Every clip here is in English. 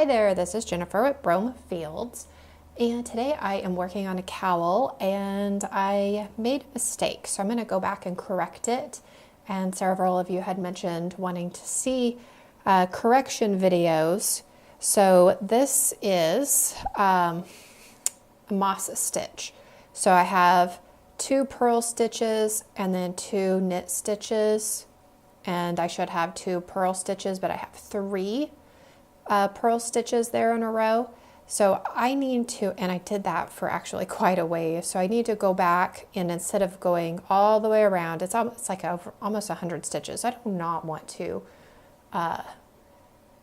Hi there, this is Jennifer with Brome Fields, and today I am working on a cowl and I made a mistake, so I'm going to go back and correct it. And several of you had mentioned wanting to see correction videos. So this is a moss stitch. So I have 2 purl stitches and then 2 knit stitches, and I should have 2 purl stitches, but I have 3 purl stitches there in a row. So I need to, and I did that for actually quite a ways, so I need to go back, and instead of going all the way around, it's like almost 100 stitches. I do not want to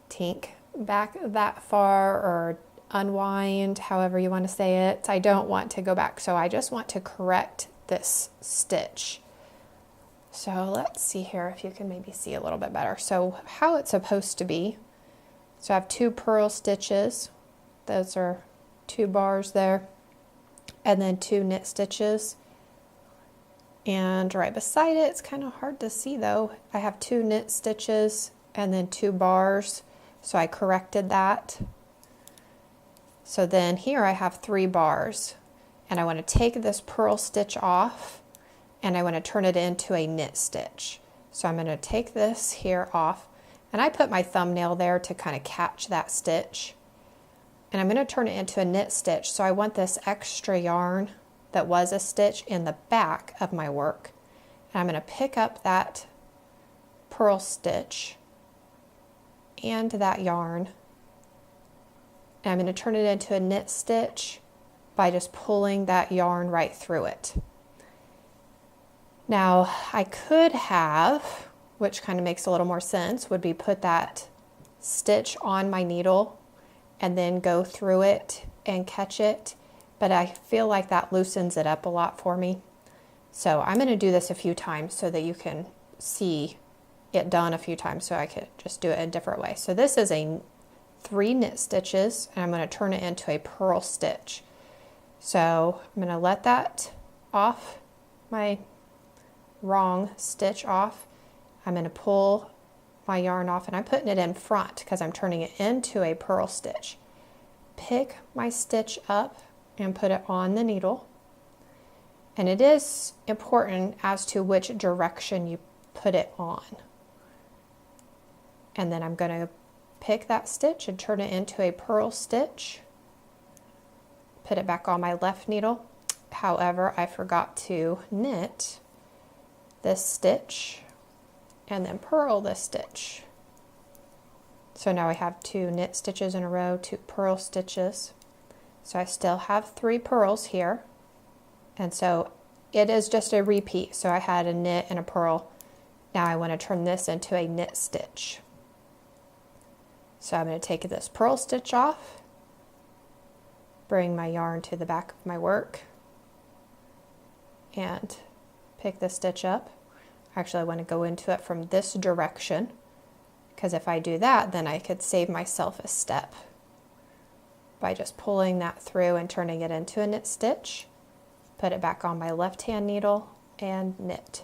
tink back that far, or unwind, however you want to say it. I don't want to go back, so I just want to correct this stitch. So let's see here if you can maybe see a little bit better. So how it's supposed to be. So I have 2 purl stitches, those are 2 bars there, and then 2 knit stitches. And right beside it, it's kind of hard to see though, I have 2 knit stitches and then 2 bars, so I corrected that. So then here I have 3 bars, and I want to take this purl stitch off and I want to turn it into a knit stitch. So I'm going to take this here off, and I put my thumbnail there to kind of catch that stitch. And I'm going to turn it into a knit stitch. So I want this extra yarn that was a stitch in the back of my work. And I'm going to pick up that purl stitch and that yarn. And I'm going to turn it into a knit stitch by just pulling that yarn right through it. Now I could have, which kind of makes a little more sense, would be put that stitch on my needle and then go through it and catch it, but I feel like that loosens it up a lot for me. So I'm going to do this a few times so that you can see it done a few times, so I could just do it a different way. So this is a 3 knit stitches, and I'm going to turn it into a purl stitch. So I'm going to let that off, my wrong stitch off. I'm going to pull my yarn off, and I'm putting it in front because I'm turning it into a purl stitch. Pick my stitch up and put it on the needle. And it is important as to which direction you put it on. And then I'm going to pick that stitch and turn it into a purl stitch. Put it back on my left needle. However, I forgot to knit this stitch and then purl this stitch. So now I have 2 knit stitches in a row, 2 purl stitches. So I still have 3 purls here. And so it is just a repeat. So I had a knit and a purl. Now I want to turn this into a knit stitch. So I'm going to take this purl stitch off, bring my yarn to the back of my work, and pick the stitch up. Actually, I want to go into it from this direction, because if I do that, then I could save myself a step by just pulling that through and turning it into a knit stitch. Put it back on my left hand needle and knit.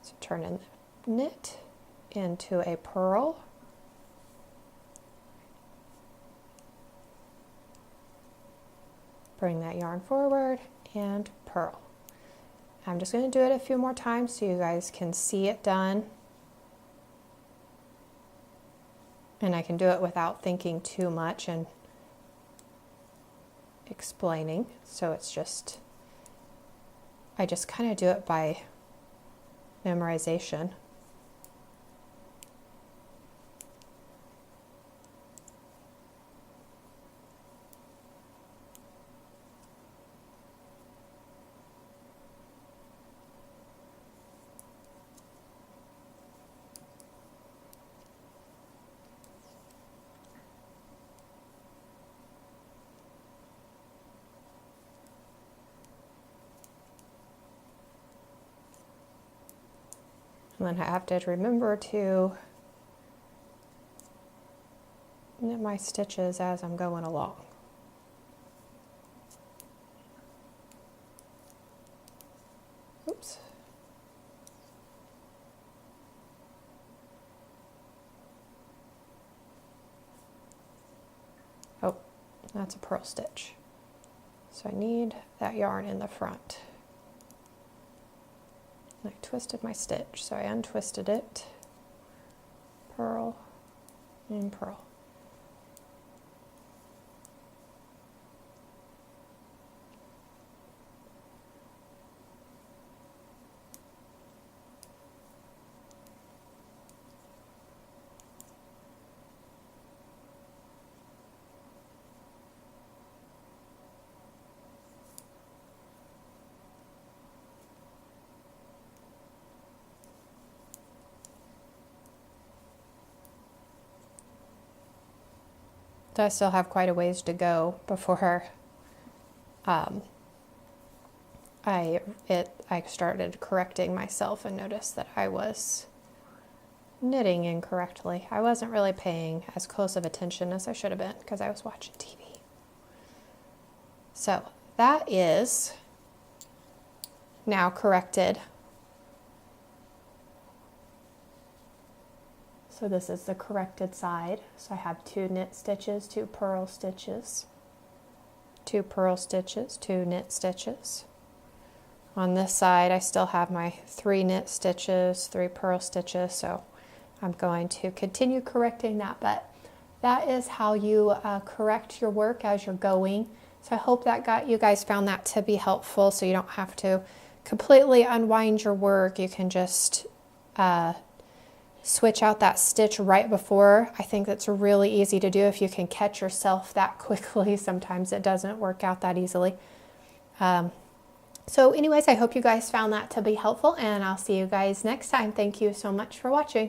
So turn in the knit into a purl. Bring that yarn forward and purl. I'm just going to do it a few more times so you guys can see it done. And I can do it without thinking too much and explaining. So it's just, I just kind of do it by memorization. And then I have to remember to knit my stitches as I'm going along. Oops. That's a purl stitch. So I need that yarn in the front. I twisted my stitch, so I untwisted it, purl and purl. So I still have quite a ways to go before I started correcting myself and noticed that I was knitting incorrectly. I wasn't really paying as close of attention as I should have been because I was watching TV. So that is now corrected. So this is the corrected side. So I have 2 knit stitches, 2 purl stitches, 2 purl stitches, 2 knit stitches. On this side, I still have my 3 knit stitches, 3 purl stitches. So I'm going to continue correcting that, but that is how you correct your work as you're going. So I hope that you guys found that to be helpful, so you don't have to completely unwind your work. You can just switch out that stitch right before. I think that's really easy to do if you can catch yourself that quickly. Sometimes it doesn't work out that easily. So anyways, I hope you guys found that to be helpful, and I'll see you guys next time. Thank you so much for watching.